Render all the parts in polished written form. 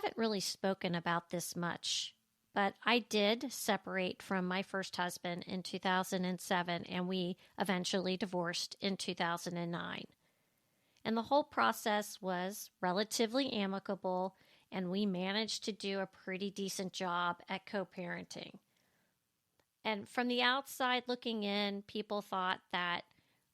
haven't really spoken about this much, but I did separate from my first husband in 2007, and we eventually divorced in 2009. And the whole process was relatively amicable, and we managed to do a pretty decent job at co-parenting. And from the outside looking in, people thought that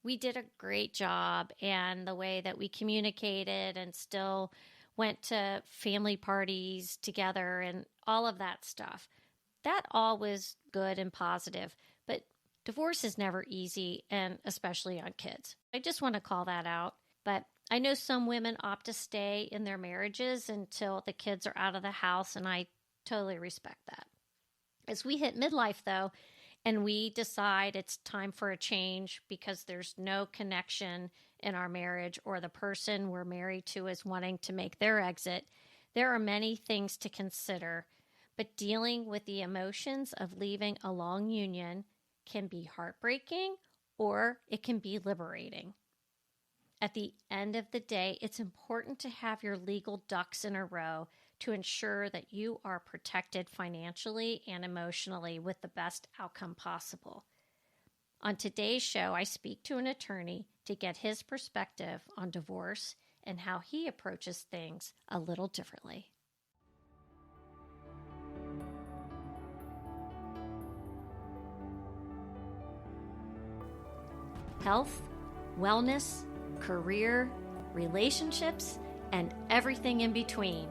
we did a great job, and the way that we communicated and still went to family parties together and all of that stuff. That all was good and positive, but divorce is never easy, and especially on kids. I just want to call that out. But I know some women opt to stay in their marriages until the kids are out of the house, and I totally respect that. As we hit midlife, though, and we decide it's time for a change because there's no connection in our marriage, or the person we're married to is wanting to make their exit, there are many things to consider. But dealing with the emotions of leaving a long union can be heartbreaking, or it can be liberating. At the end of the day, it's important to have your legal ducks in a row to ensure that you are protected financially and emotionally with the best outcome possible. On today's show, I speak to an attorney to get his perspective on divorce and how he approaches things a little differently. Health, wellness, career, relationships, and everything in between.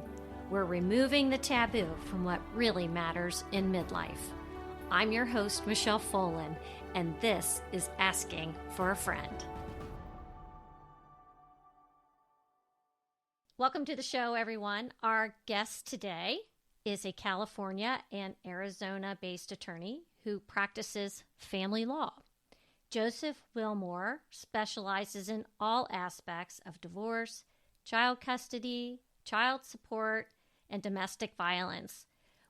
We're removing the taboo from what really matters in midlife. I'm your host, Michelle Folan, and this is Asking for a Friend. Welcome to the show, everyone. Our guest today is a California and Arizona-based attorney who practices family law. Joseph Willmore specializes in all aspects of divorce, child custody, child support, and domestic violence,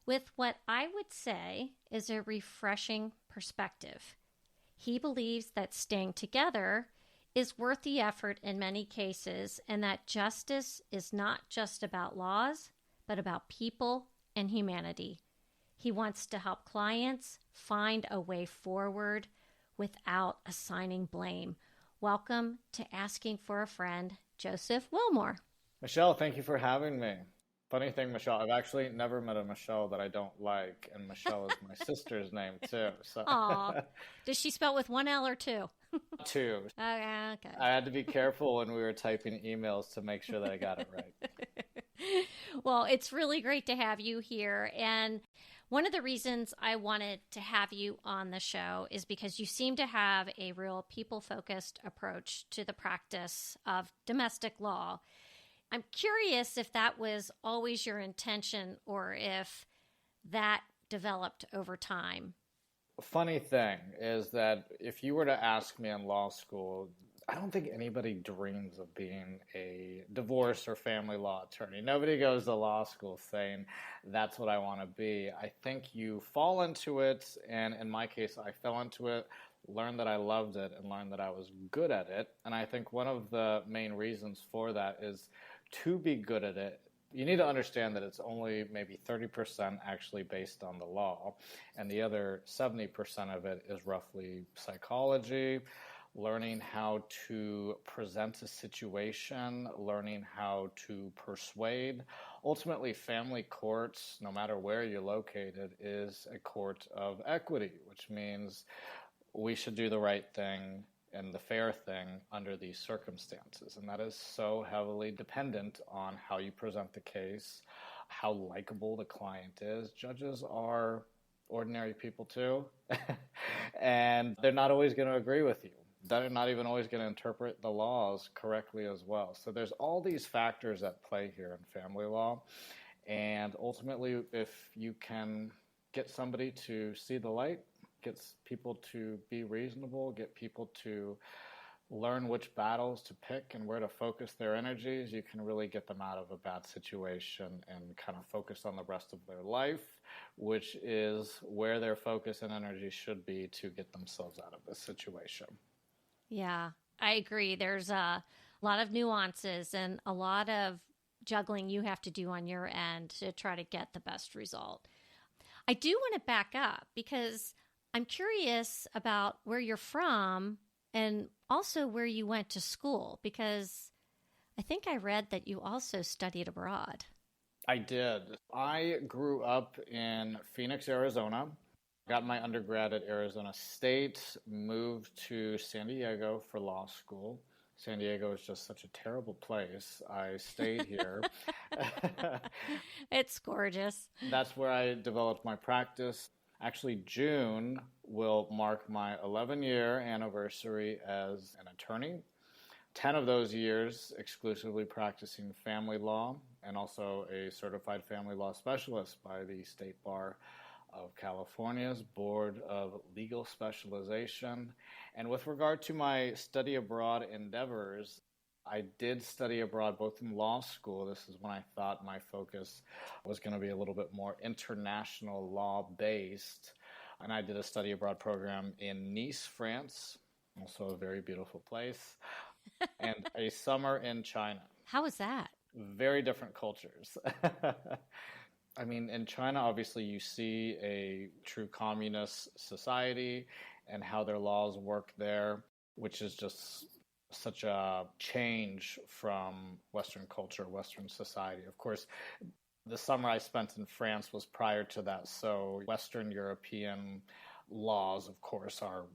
with what I would say is a refreshing perspective. He believes that staying together is worth the effort in many cases, and that justice is not just about laws, but about people and humanity. He wants to help clients find a way forward without assigning blame. Welcome to Asking for a Friend, Joseph Willmore. Michelle, thank you for having me. Funny thing, Michelle, I've actually never met a Michelle that I don't like, and Michelle is my sister's name too. So. Aw. Does she spell with one L or two? Two. Okay. I had to be careful when we were typing emails to make sure that I got it right. Well, it's really great to have you here. And one of the reasons I wanted to have you on the show is because you seem to have a real people-focused approach to the practice of domestic law. I'm curious if that was always your intention or if that developed over time. Funny thing is that if you were to ask me in law school, I don't think anybody dreams of being a divorce or family law attorney. Nobody goes to law school saying, that's what I want to be. I think you fall into it, and in my case, I fell into it, learned that I loved it, and learned that I was good at it. And I think one of the main reasons for that is to be good at it, you need to understand that it's only maybe 30% actually based on the law, and the other 70% of it is roughly psychology, learning how to present a situation, learning how to persuade. Ultimately, family courts, no matter where you're located, is a court of equity, which means we should do the right thing and the fair thing under these circumstances. And that is so heavily dependent on how you present the case, how likable the client is. Judges are ordinary people too, and they're not always going to agree with you. They're not even always going to interpret the laws correctly as well. So there's all these factors at play here in family law. And ultimately, if you can get somebody to see the light, gets people to be reasonable, get people to learn which battles to pick and where to focus their energies, you can really get them out of a bad situation and kind of focus on the rest of their life, which is where their focus and energy should be to get themselves out of this situation. Yeah, I agree. There's a lot of nuances and a lot of juggling you have to do on your end to try to get the best result. I do want to back up because I'm curious about where you're from and also where you went to school, because I think I read that you also studied abroad. I did. I grew up in Phoenix, Arizona. Got my undergrad at Arizona State, moved to San Diego for law school. San Diego is just such a terrible place. I stayed here. It's gorgeous. That's where I developed my practice. Actually, June will mark my 11-year anniversary as an attorney. 10 of those years exclusively practicing family law, and also a certified family law specialist by the State Bar of California's Board of Legal Specialization. And with regard to my study abroad endeavors, I did study abroad both in law school. This is when I thought my focus was going to be a little bit more international law based. And I did a study abroad program in Nice, France, also a very beautiful place, and a summer in China. How was that? Very different cultures. I mean, in China, obviously, you see a true communist society and how their laws work there, which is just such a change from Western culture, Western society. Of course, the summer I spent in France was prior to that, so Western European laws, of course, are,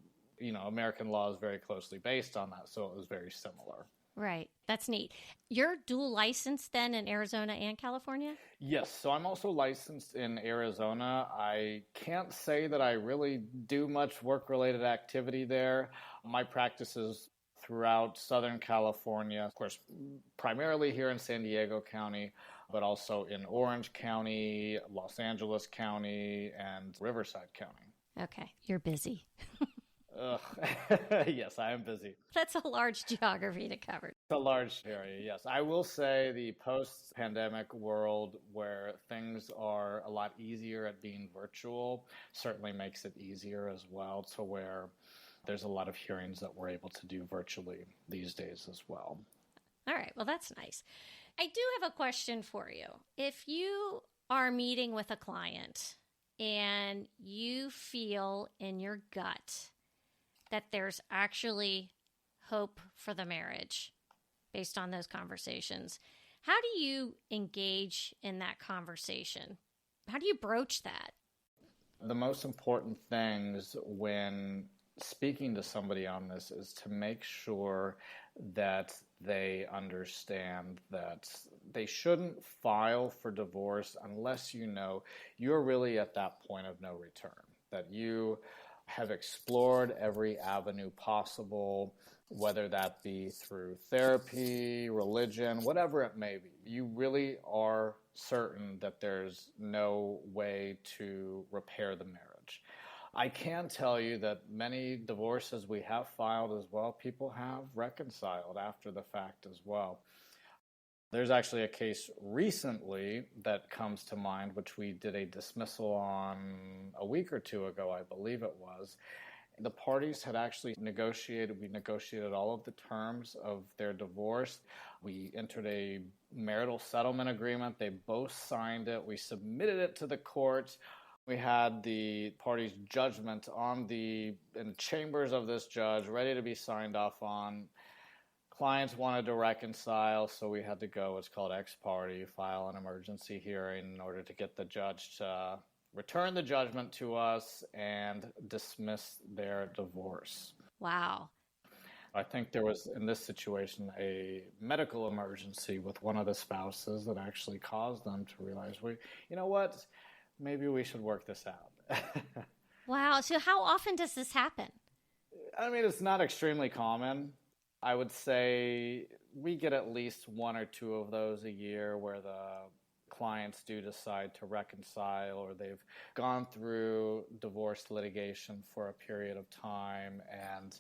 American law is very closely based on that, so it was very similar. Right. That's neat. You're dual licensed then in Arizona and California? Yes. So I'm also licensed in Arizona. I can't say that I really do much work-related activity there. My practice is throughout Southern California, of course, primarily here in San Diego County, but also in Orange County, Los Angeles County, and Riverside County. Okay. You're busy. Yes, I am busy. That's a large geography to cover. It's a large area, yes. I will say the post-pandemic world where things are a lot easier at being virtual certainly makes it easier as well, to where there's a lot of hearings that we're able to do virtually these days as well. All right. Well, that's nice. I do have a question for you. If you are meeting with a client and you feel in your gut that there's actually hope for the marriage based on those conversations, how do you engage in that conversation? How do you broach that? The most important things when speaking to somebody on this is to make sure that they understand that they shouldn't file for divorce unless you're really at that point of no return, that you have explored every avenue possible, whether that be through therapy, religion, whatever it may be. You really are certain that there's no way to repair the marriage. I can tell you that many divorces we have filed as well, people have reconciled after the fact as well. There's actually a case recently that comes to mind, which we did a dismissal on a week or two ago, I believe it was. The parties had actually we negotiated all of the terms of their divorce. We entered a marital settlement agreement. They both signed it. We submitted it to the court. We had the parties' judgment in chambers of this judge, ready to be signed off on. Clients wanted to reconcile, so we had to go, it's called ex parte, file an emergency hearing in order to get the judge to return the judgment to us and dismiss their divorce. Wow. I think there was, in this situation, a medical emergency with one of the spouses that actually caused them to realize, you know what, maybe we should work this out. Wow. So how often does this happen? I mean, it's not extremely common. I would say we get at least one or two of those a year where the clients do decide to reconcile, or they've gone through divorce litigation for a period of time and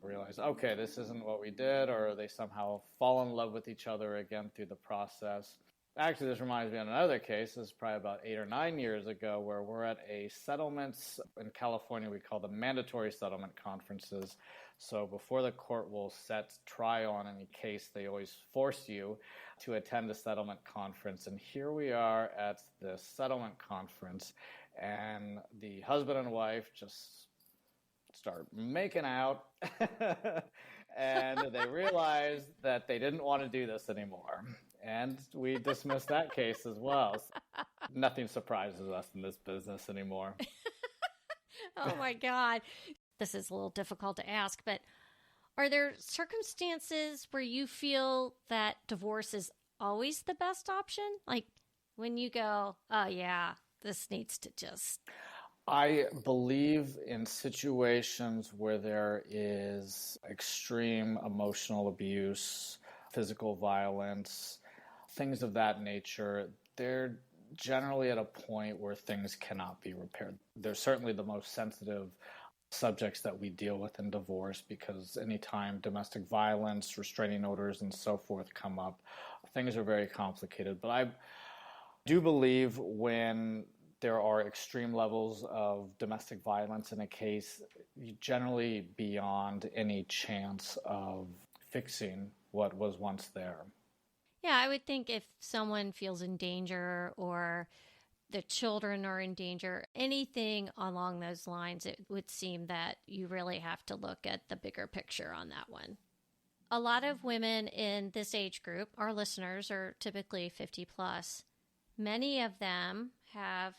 realize, okay, this isn't what we did, or they somehow fall in love with each other again through the process. Actually, this reminds me of another case. This is probably about 8 or 9 years ago, where we're at a settlements in California. We call them mandatory settlement conferences. So before the court will set trial on any case, they always force you to attend a settlement conference. And here we are at the settlement conference, and the husband and wife just start making out. And they realized that they didn't want to do this anymore. And we dismissed that case as well. So nothing surprises us in this business anymore. Oh my God. This is a little difficult to ask, but are there circumstances where you feel that divorce is always the best option? Like when you go, oh yeah, this needs to just... I believe in situations where there is extreme emotional abuse, physical violence, things of that nature, they're generally at a point where things cannot be repaired. They're certainly the most sensitive subjects that we deal with in divorce, because anytime domestic violence, restraining orders, and so forth come up, things are very complicated. But I do believe when there are extreme levels of domestic violence in a case, generally beyond any chance of fixing what was once there. Yeah, I would think if someone feels in danger or the children are in danger, anything along those lines, it would seem that you really have to look at the bigger picture on that one. A lot of women in this age group, our listeners, are typically 50 plus. Many of them have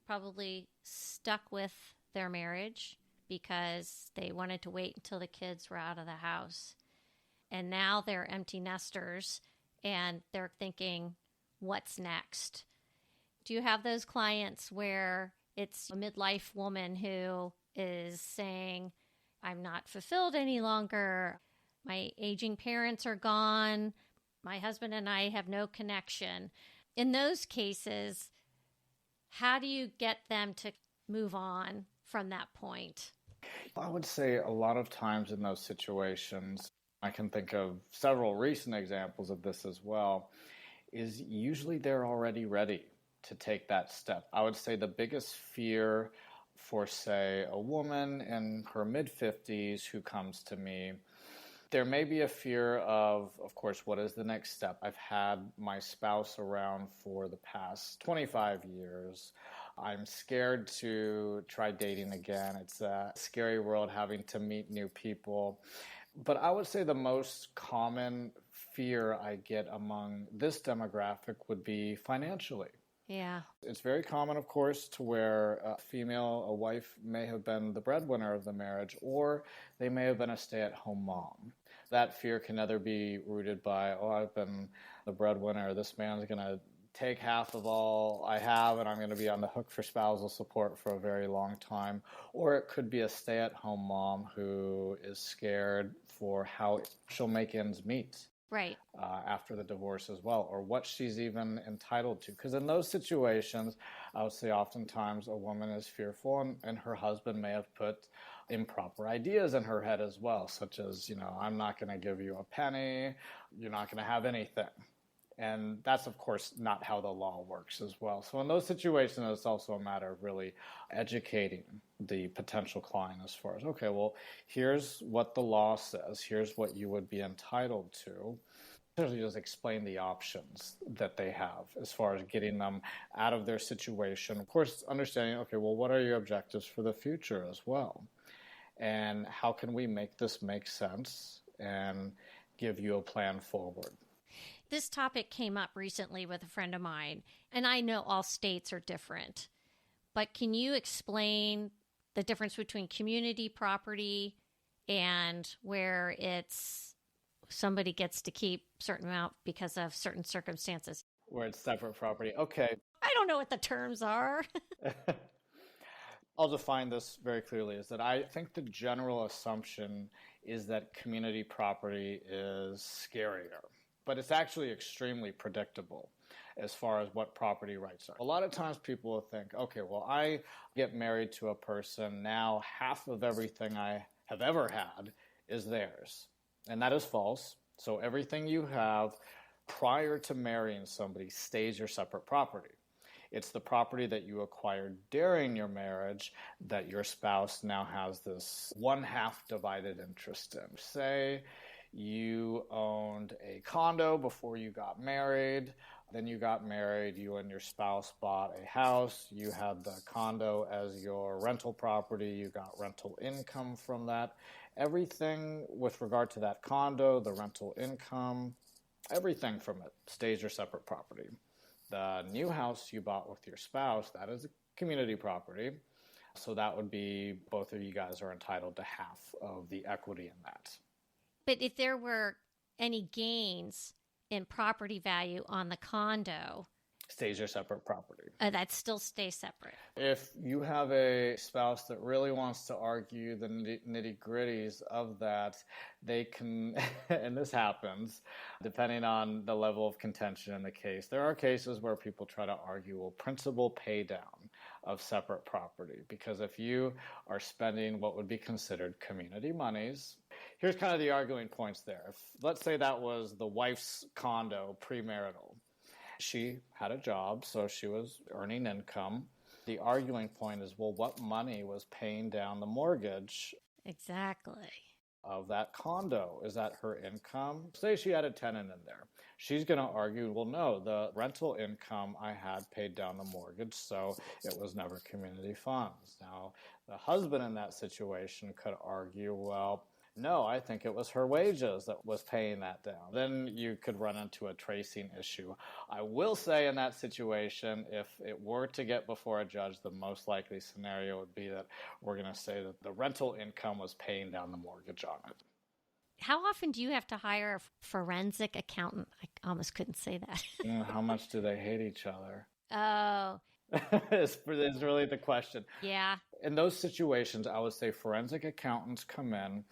probably stuck with their marriage because they wanted to wait until the kids were out of the house. And now they're empty nesters and they're thinking, what's next? Do you have those clients where it's a midlife woman who is saying, I'm not fulfilled any longer. My aging parents are gone. My husband and I have no connection. In those cases, how do you get them to move on from that point? I would say a lot of times in those situations, I can think of several recent examples of this as well, is usually they're already ready to take that step. I would say the biggest fear for, say, a woman in her mid-50s who comes to me, there may be a fear of course, what is the next step? I've had my spouse around for the past 25 years. I'm scared to try dating again. It's a scary world having to meet new people. But I would say the most common fear I get among this demographic would be financially. Yeah. It's very common, of course, to where a wife may have been the breadwinner of the marriage, or they may have been a stay-at-home mom. That fear can either be rooted by, I've been the breadwinner, this man's going to take half of all I have and I'm going to be on the hook for spousal support for a very long time. Or it could be a stay-at-home mom who is scared for how she'll make ends meet. Right. After the divorce as well, or what she's even entitled to. Because in those situations, I would say oftentimes a woman is fearful and her husband may have put improper ideas in her head as well, such as, I'm not going to give you a penny, you're not going to have anything. And that's, of course, not how the law works as well. So in those situations, it's also a matter of really educating the potential client as far as, okay, well, here's what the law says. Here's what you would be entitled to. Essentially just explain the options that they have as far as getting them out of their situation. Of course, understanding, okay, well, what are your objectives for the future as well? And how can we make this make sense and give you a plan forward? This topic came up recently with a friend of mine, and I know all states are different, but can you explain the difference between community property and where it's somebody gets to keep a certain amount because of certain circumstances? Where it's separate property. Okay. I don't know what the terms are. I'll define this very clearly, is that I think the general assumption is that community property is scarier. But it's actually extremely predictable as far as what property rights are. A lot of times people will think, okay, well, I get married to a person, now half of everything I have ever had is theirs. And that is false. So everything you have prior to marrying somebody stays your separate property. It's the property that you acquired during your marriage that your spouse now has this 1/2 divided interest in. Say you owned a condo before you got married. Then you got married, you and your spouse bought a house, you had the condo as your rental property, you got rental income from that. Everything with regard to that condo, the rental income, everything from it stays your separate property. The new house you bought with your spouse, that is a community property. So that would be both of you guys are entitled to half of the equity in that. But if there were any gains in property value on the condo, Stays your separate property. that still stays separate. If you have a spouse that really wants to argue the nitty-gritties of that, they can, and this happens, depending on the level of contention in the case. There are cases where people try to argue, well, principal pay down of separate property, because if you are spending what would be considered community monies, here's kind of the arguing points there. If, let's say that was the wife's condo premarital. She had a job, so she was earning income. The arguing point is, well, what money was paying down the mortgage Exactly. of that condo? Is that her income? Say she had a tenant in there. She's going to argue, well, no, the rental income I had paid down the mortgage, so it was never community funds. Now, the husband in that situation could argue, well, no, I think it was her wages that was paying that down. Then you could run into a tracing issue. I will say in that situation, if it were to get before a judge, the most likely scenario would be that we're going to say that the rental income was paying down the mortgage on it. How often do you have to hire a forensic accountant? I almost couldn't say that. How much do they hate each other? Oh, is really the question. yeah. In those situations, I would say forensic accountants come in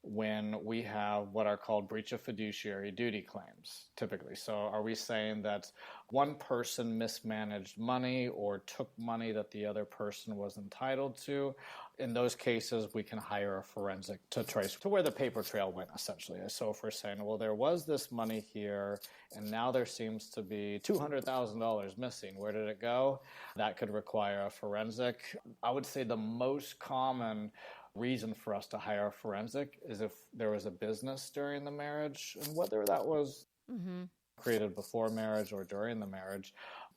when we have what are called breach of fiduciary duty claims, typically. So are we saying that one person mismanaged money or took money that the other person was entitled to? In those cases, we can hire a forensic to trace to where the paper trail went, essentially. So if we're saying, well, there was this money here, and now there seems to be $200,000 missing. Where did it go? That could require a forensic. I would say the most common reason for us to hire a forensic is if there was a business during the marriage, and whether that was created before marriage or during the marriage.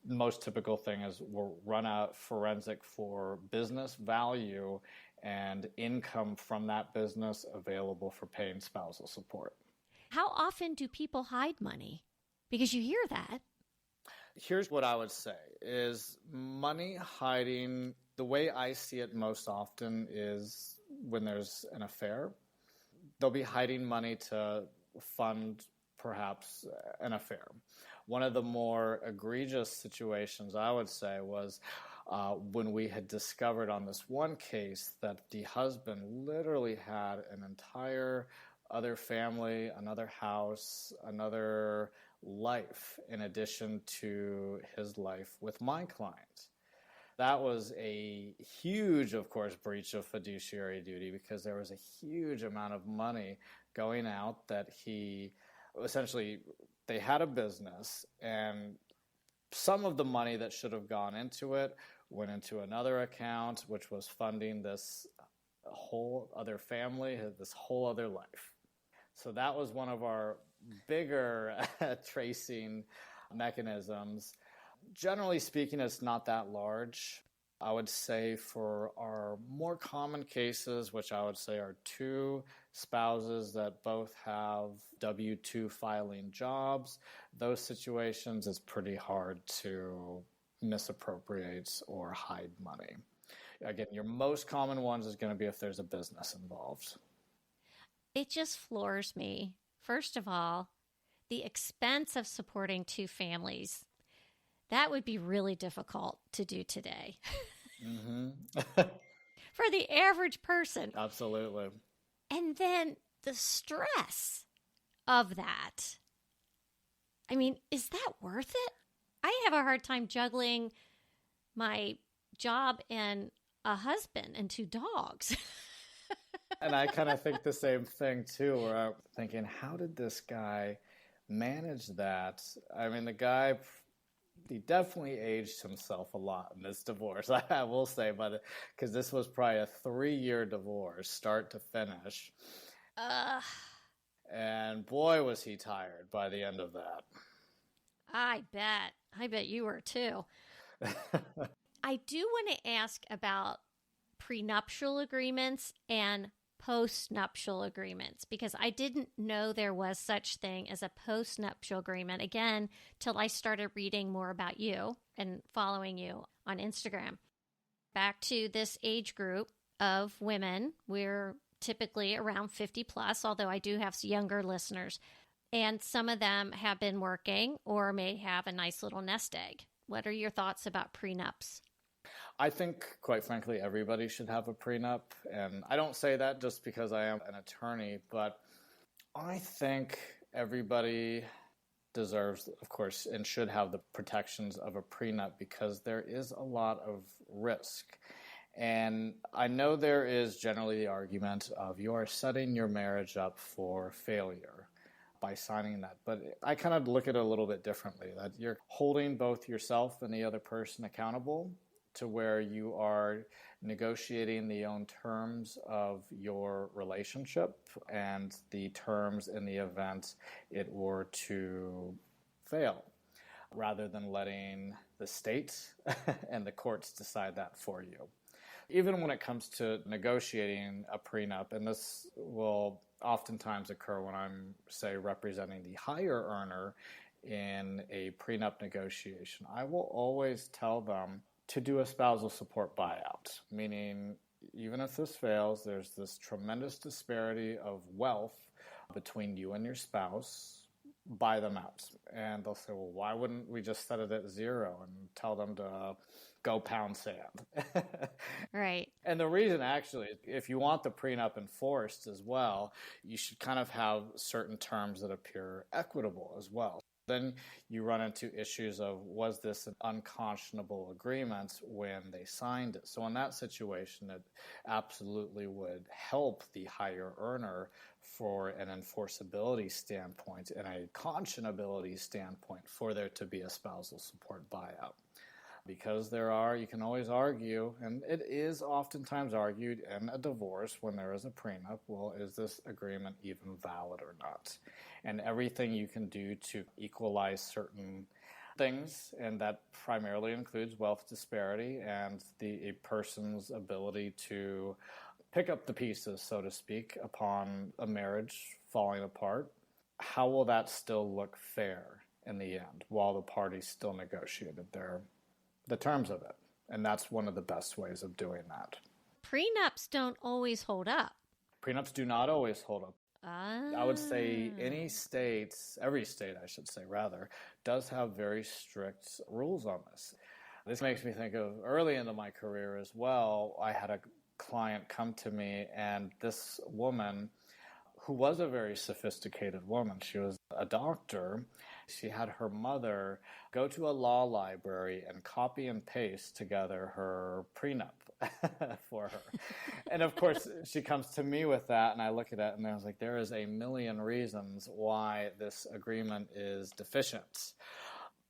The most typical thing is we'll run a forensic for business value and income from that business available for paying spousal support. How often do people hide money? Because you hear that. Here's what I would say is money hiding, the way I see it most often is when there's an affair. They'll be hiding money to fund perhaps an affair. One of the more egregious situations, I would say, was when we had discovered on this one case that the husband literally had an entire other family, another house, another life in addition to his life with my client. That was a huge, of course, breach of fiduciary duty because there was a huge amount of money going out that he essentially, they had a business and some of the money that should have gone into it went into another account, which was funding this whole other family, this whole other life. So that was one of our bigger tracing mechanisms. Generally speaking, it's not that large. I would say for our more common cases, which I would say are two spouses that both have W-2 filing jobs, those situations it's pretty hard to misappropriate or hide money. Again, your most common ones is going to be if there's a business involved. It just floors me. First of all, the expense of supporting two families. That would be really difficult to do today. For the average person. Absolutely. And then the stress of that. I mean, is that worth it? I have a hard time juggling my job and a husband and two dogs. And I kind of think the same thing, too, where I'm thinking, how did this guy manage that? I mean, the guy, he definitely aged himself a lot in this divorce, I will say, because this was probably a 3-year divorce, start to finish. And boy, was he tired by the end of that. I bet. I bet you were too. I do want to ask about prenuptial agreements and postnuptial agreements because I didn't know there was such thing as a postnuptial agreement again till I started reading more about you and following you on Instagram. Back to this age group of women, we're typically around 50 plus, although I do have younger listeners, and some of them have been working or may have a nice little nest egg. What are your thoughts about prenups? I think, quite frankly, everybody should have a prenup. And I don't say that just because I am an attorney, but I think everybody deserves, of course, and should have the protections of a prenup because there is a lot of risk. And I know there is generally the argument of you are setting your marriage up for failure by signing that. But I kind of look at it a little bit differently, that you're holding both yourself and the other person accountable to where you are negotiating the own terms of your relationship and the terms in the event it were to fail, rather than letting the state and the courts decide that for you. Even when it comes to negotiating a prenup, and this will oftentimes occur when I'm, say, representing the higher earner in a prenup negotiation, I will always tell them to do a spousal support buyout, meaning even if this fails, there's this tremendous disparity of wealth between you and your spouse. Buy them out. And they'll say, well, why wouldn't we just set it at zero and tell them to go pound sand? Right. And the reason, actually, if you want the prenup enforced as well, you should kind of have certain terms that appear equitable as well. Then you run into issues of, was this an unconscionable agreement when they signed it? So in that situation, it absolutely would help the higher earner for an enforceability standpoint and a conscionability standpoint for there to be a spousal support buyout. Because you can always argue, and it is oftentimes argued in a divorce when there is a prenup, well, is this agreement even valid or not? And everything you can do to equalize certain things, and that primarily includes wealth disparity and a person's ability to pick up the pieces, so to speak, upon a marriage falling apart. How will that still look fair in the end while the parties still negotiated the terms of it? And that's one of the best ways of doing that. Prenups don't always hold up. Prenups do not always hold up. I would say every state, I should say rather, does have very strict rules on this. This makes me think of early into my career as well. I had a client come to me, and this woman, who was a very sophisticated woman, she was a doctor. She had her mother go to a law library and copy and paste together her prenup for her. And of course, she comes to me with that, and I look at it, and I was like, there is a million reasons why this agreement is deficient.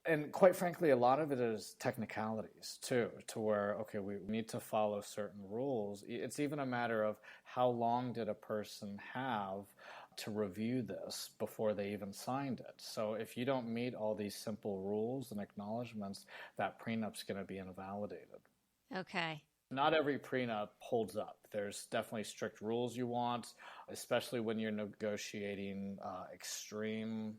And quite frankly, a lot of it is technicalities too, to where, okay, we need to follow certain rules. It's even a matter of how long did a person have to review this before they even signed it. So if you don't meet all these simple rules and acknowledgments, that prenup's going to be invalidated. Okay. Not every prenup holds up. There's definitely strict rules you want, especially when you're negotiating extreme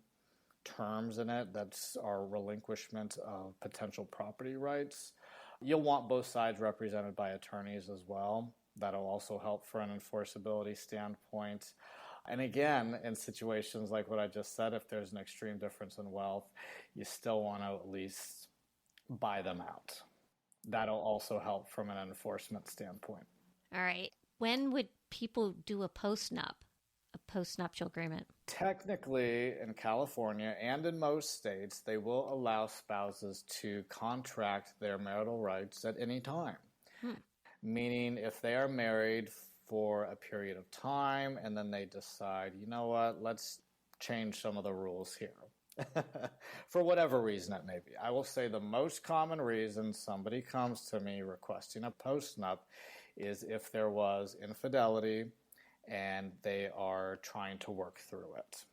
terms in it that are relinquishment of potential property rights. You'll want both sides represented by attorneys as well. That'll also help for an enforceability standpoint. And again, in situations like what I just said, if there's an extreme difference in wealth, you still want to at least buy them out. That'll also help from an enforcement standpoint. All right. When would people do a postnuptial agreement? Technically, in California and in most states, they will allow spouses to contract their marital rights at any time. Meaning, if they are married for a period of time and then they decide, you know what, let's change some of the rules here. For whatever reason it may be. I will say the most common reason somebody comes to me requesting a postnup is if there was infidelity and they are trying to work through it.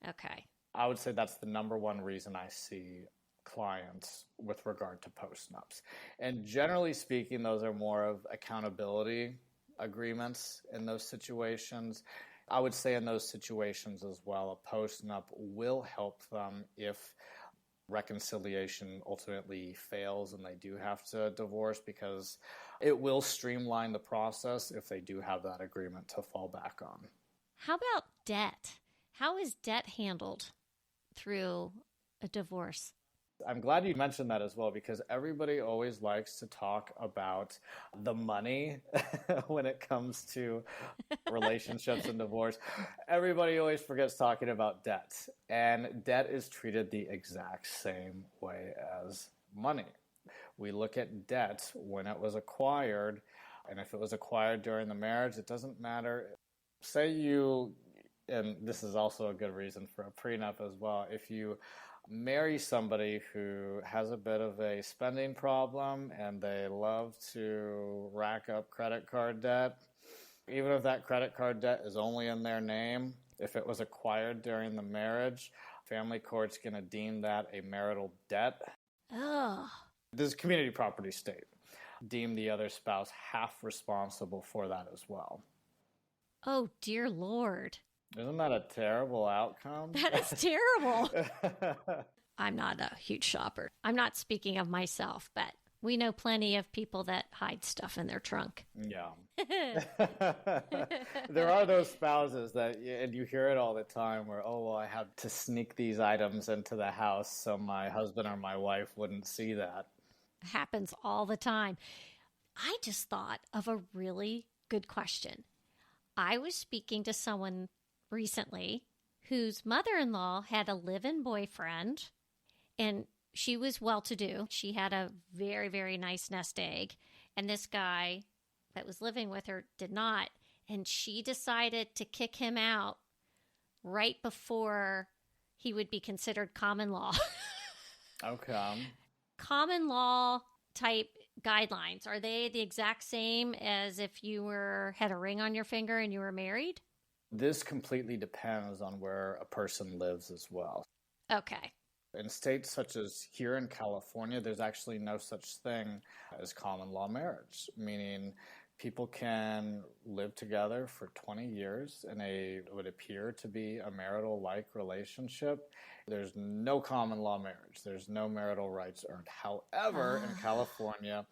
Okay. I would say that's the number one reason I see clients with regard to postnups. And generally speaking, those are more of accountability agreements in those situations. I would say in those situations as well, a postnup will help them if reconciliation ultimately fails and they do have to divorce, because it will streamline the process if they do have that agreement to fall back on. How about debt? How is debt handled through a divorce? I'm glad you mentioned that as well, because everybody always likes to talk about the money when it comes to relationships and divorce. Everybody always forgets talking about debt, and debt is treated the exact same way as money. We look at debt when it was acquired, and if it was acquired during the marriage, it doesn't matter. Say you, and this is also a good reason for a prenup as well, if you marry somebody who has a bit of a spending problem and they love to rack up credit card debt, even if that credit card debt is only in their name, if it was acquired during the marriage, family court's going to deem that a marital debt. Oh. This is community property state. Deem the other spouse half responsible for that as well. Oh, dear Lord. Isn't that a terrible outcome? That is terrible. I'm not a huge shopper. I'm not speaking of myself, but we know plenty of people that hide stuff in their trunk. Yeah. There are those spouses that, and you hear it all the time, where, oh, well, I had to sneak these items into the house so my husband or my wife wouldn't see that. Happens all the time. I just thought of a really good question. I was speaking to someone recently whose mother-in-law had a live-in boyfriend, and she was well-to-do. She had a very, very nice nest egg, and this guy that was living with her did not, and she decided to kick him out right before he would be considered common law. Okay. Common law type guidelines, are they the exact same as if you had a ring on your finger and you were married? This completely depends on where a person lives as well. Okay. In states such as here in California, there's actually no such thing as common law marriage, meaning people can live together for 20 years in a would appear to be a marital-like relationship. There's no common law marriage. There's no marital rights earned. However, in California,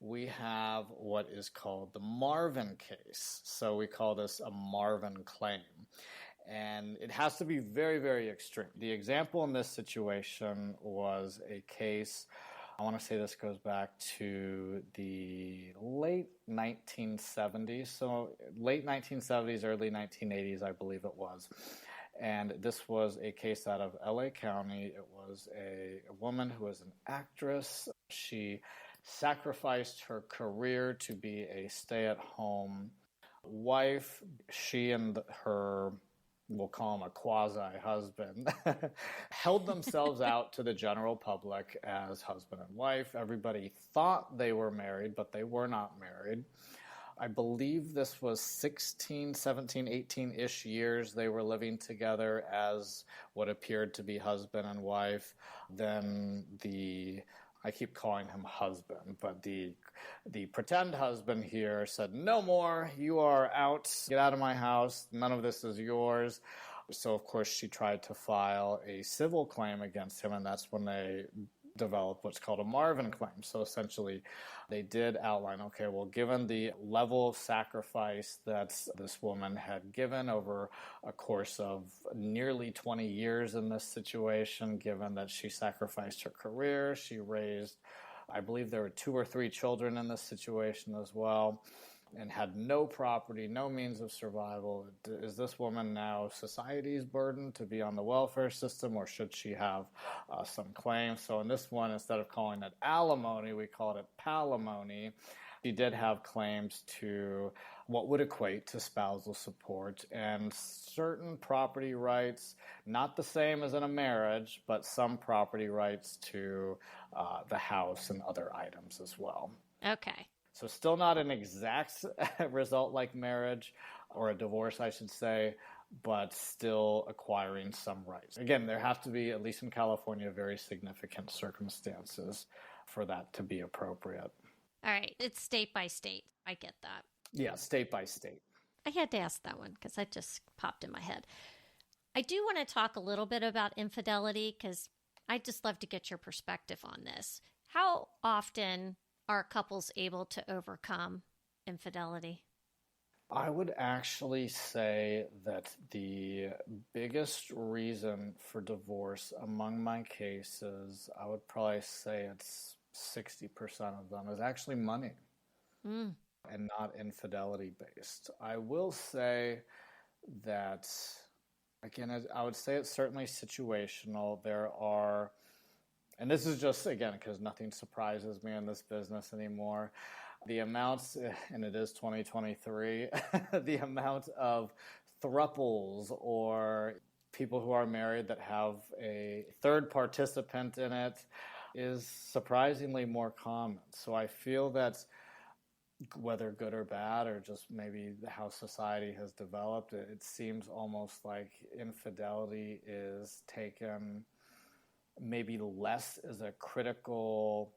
we have what is called the Marvin case. So we call this a Marvin claim. And it has to be very, very extreme. The example in this situation was a case, I want to say this goes back to the late 1970s. So late 1970s, early 1980s, I believe it was. And this was a case out of LA County. It was a woman who was an actress. She sacrificed her career to be a stay-at-home wife. She and her, we'll call him a quasi-husband, held themselves out to the general public as husband and wife. Everybody thought they were married, but they were not married. I believe this was 16, 17, 18-ish years they were living together as what appeared to be husband and wife. Then I keep calling him husband, but the pretend husband here said, no more, you are out, get out of my house, none of this is yours. So, of course, she tried to file a civil claim against him, and that's when they developed what's called a Marvin claim. So essentially, they did outline, okay, well, given the level of sacrifice that this woman had given over a course of nearly 20 years in this situation, given that she sacrificed her career, she raised, I believe there were 2 or 3 children in this situation as well, and had no property, no means of survival. Is this woman now society's burden to be on the welfare system, or should she have some claim? So in this one, instead of calling it alimony, we called it palimony. She did have claims to what would equate to spousal support and certain property rights, not the same as in a marriage, but some property rights to the house and other items as well. Okay. So still not an exact result like marriage or a divorce, I should say, but still acquiring some rights. Again, there have to be, at least in California, very significant circumstances for that to be appropriate. All right. It's state by state. I get that. Yeah, state by state. I had to ask that one because that just popped in my head. I do want to talk a little bit about infidelity because I'd just love to get your perspective on this. How often are couples able to overcome infidelity? I would actually say that the biggest reason for divorce among my cases, I would probably say it's 60% of them, is actually money and not infidelity based. I will say that, again, I would say it's certainly situational. There are, and this is just, again, because nothing surprises me in this business anymore, the amounts, and it is 2023, the amount of thruples or people who are married that have a third participant in it is surprisingly more common. So I feel that whether good or bad, or just maybe how society has developed, it seems almost like infidelity is taken maybe less as a critical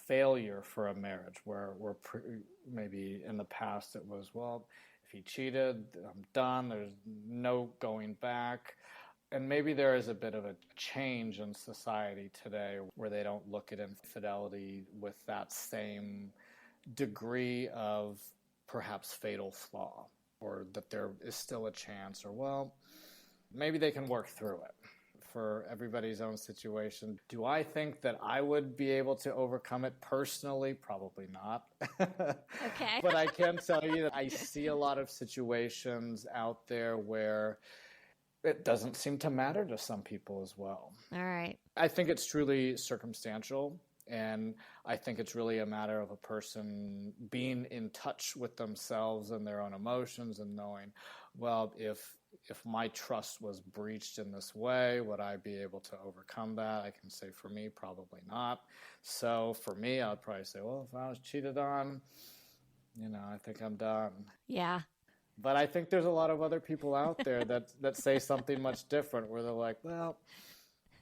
failure for a marriage, where maybe in the past it was, well, if he cheated, I'm done, there's no going back. And maybe there is a bit of a change in society today where they don't look at infidelity with that same degree of perhaps fatal flaw, or that there is still a chance, or, well, maybe they can work through it. For everybody's own situation. Do I think that I would be able to overcome it personally? Probably not. Okay. But I can tell you that I see a lot of situations out there where it doesn't seem to matter to some people as well. All right. I think it's truly circumstantial, and I think it's really a matter of a person being in touch with themselves and their own emotions and knowing, well, if my trust was breached in this way, would I be able to overcome that? I can say for me, probably not. So for me, I would probably say, well, if I was cheated on, I think I'm done. Yeah. But I think there's a lot of other people out there that say something much different, where they're like, well,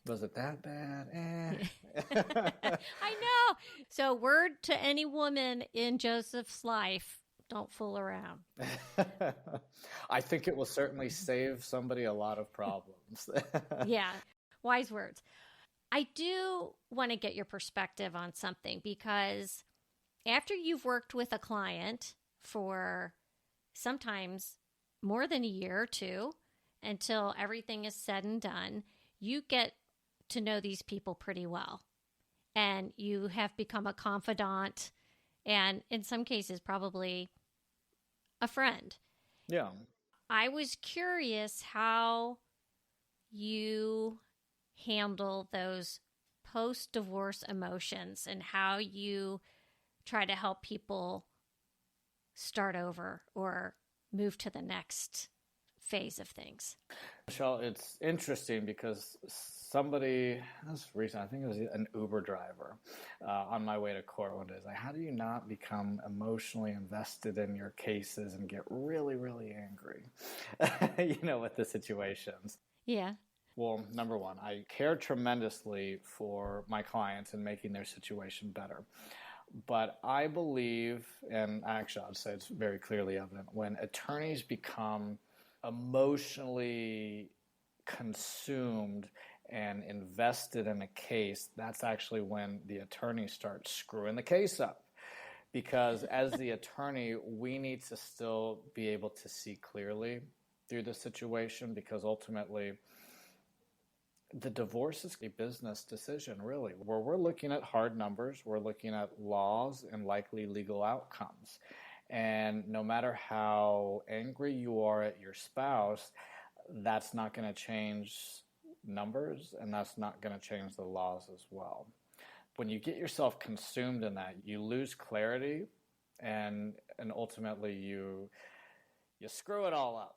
was it that bad? I know. So word to any woman in Joseph's life, don't fool around. I think it will certainly save somebody a lot of problems. Yeah, wise words. I do want to get your perspective on something, because after you've worked with a client for sometimes more than a year or two, until everything is said and done, you get to know these people pretty well. And you have become a confidant, and in some cases, probably a friend. Yeah. I was curious how you handle those post-divorce emotions and how you try to help people start over or move to the next phase of things. Michelle, it's interesting because somebody, this was recent, I think it was an Uber driver, on my way to court one day, is like, how do you not become emotionally invested in your cases and get really, really angry, with the situations? Yeah. Well, number one, I care tremendously for my clients and making their situation better. But I believe, and actually I'd say it's very clearly evident, when attorneys become emotionally consumed and invested in a case, that's actually when the attorney starts screwing the case up. Because as the attorney, we need to still be able to see clearly through the situation, because ultimately the divorce is a business decision, really, where we're looking at hard numbers, we're looking at laws and likely legal outcomes. And no matter how angry you are at your spouse, that's not going to change numbers, and that's not going to change the laws as well. When you get yourself consumed in that, you lose clarity, and ultimately you screw it all up.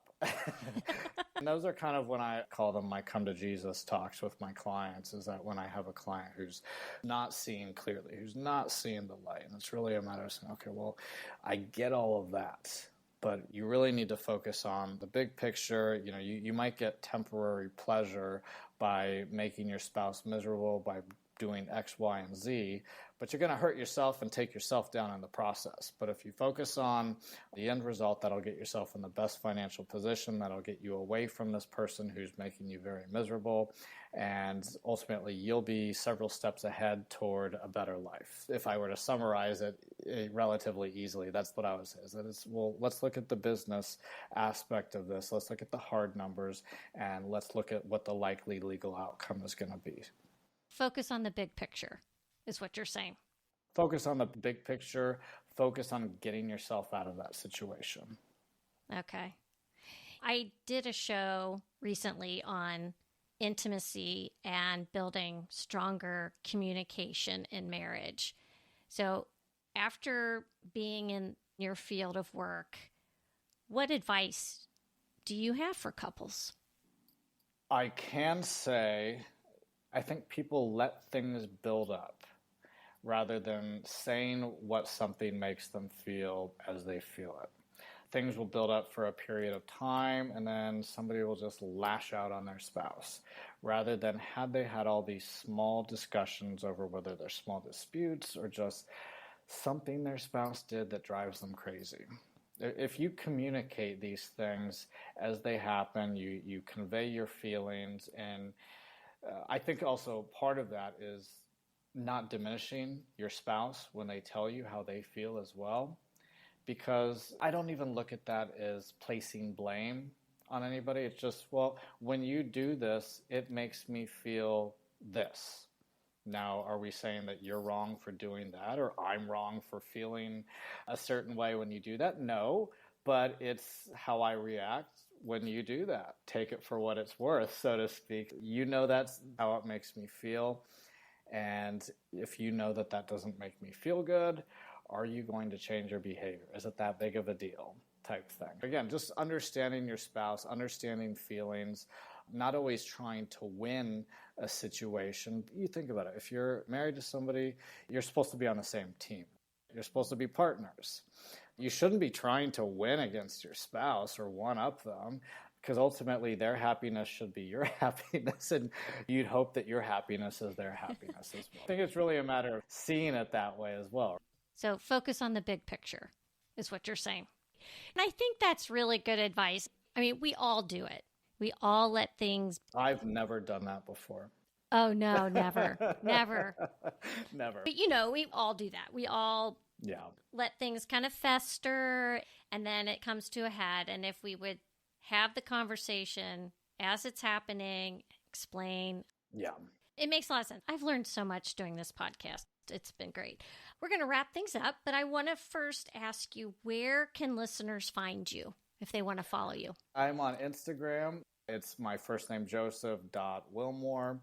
And those are kind of when I call them my come to Jesus talks with my clients, is that when I have a client who's not seeing clearly, who's not seeing the light, and it's really a matter of saying, okay, well, I get all of that, but you really need to focus on the big picture. You might get temporary pleasure by making your spouse miserable, by doing X, Y, and Z, but you're going to hurt yourself and take yourself down in the process. But if you focus on the end result, that'll get yourself in the best financial position, that'll get you away from this person who's making you very miserable, and ultimately you'll be several steps ahead toward a better life. If I were to summarize it relatively easily, that's what I would say, is that let's look at the business aspect of this, let's look at the hard numbers, and let's look at what the likely legal outcome is going to be. Focus on the big picture is what you're saying. Focus on the big picture. Focus on getting yourself out of that situation. Okay. I did a show recently on intimacy and building stronger communication in marriage. So after being in your field of work, what advice do you have for couples? I can say, I think people let things build up rather than saying what something makes them feel as they feel it. Things will build up for a period of time, and then somebody will just lash out on their spouse, rather than had they had all these small discussions over whether they're small disputes or just something their spouse did that drives them crazy. If you communicate these things as they happen, you convey your feelings, and I think also part of that is not diminishing your spouse when they tell you how they feel as well, because I don't even look at that as placing blame on anybody. It's just, well, when you do this, it makes me feel this. Now, are we saying that you're wrong for doing that, or I'm wrong for feeling a certain way when you do that? No, but it's how I react when you do that. Take it for what it's worth, so to speak. You know that's how it makes me feel. And if you know that that doesn't make me feel good, are you going to change your behavior? Is it that big of a deal type thing? Again, just understanding your spouse, understanding feelings, not always trying to win a situation. You think about it. If you're married to somebody, you're supposed to be on the same team. You're supposed to be partners. You shouldn't be trying to win against your spouse or one-up them, because ultimately their happiness should be your happiness, and you'd hope that your happiness is their happiness as well. I think it's really a matter of seeing it that way as well. So focus on the big picture is what you're saying. And I think that's really good advice. I mean, we all do it. We all let things... I've never done that before. Oh, no, never. Never. Never. But, we all do that. We all let things kind of fester, and then it comes to a head. And if we would have the conversation as it's happening, explain. Yeah. It makes a lot of sense. I've learned so much doing this podcast. It's been great. We're going to wrap things up, but I want to first ask you, where can listeners find you if they want to follow you? I'm on Instagram. It's my first name, Joseph.Willmore.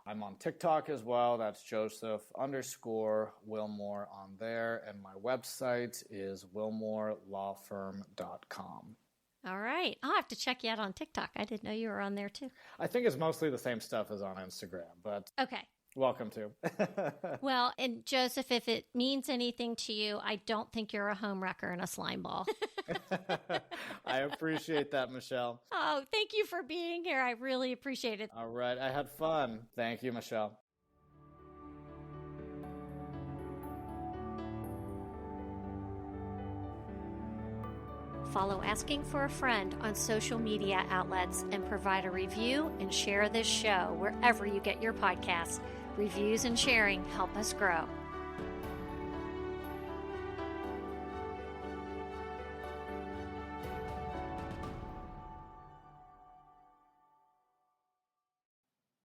I'm on TikTok as well. That's Joseph_Willmore on there. And my website is willmorelawfirm.com. All right. I'll have to check you out on TikTok. I didn't know you were on there too. I think it's mostly the same stuff as on Instagram, but okay. Welcome to. Well, and Joseph, if it means anything to you, I don't think you're a home wrecker and a slime ball. I appreciate that, Michelle. Oh, thank you for being here. I really appreciate it. All right. I had fun. Thank you, Michelle. Follow Asking for a Friend on social media outlets and provide a review and share this show wherever you get your podcasts. Reviews and sharing help us grow.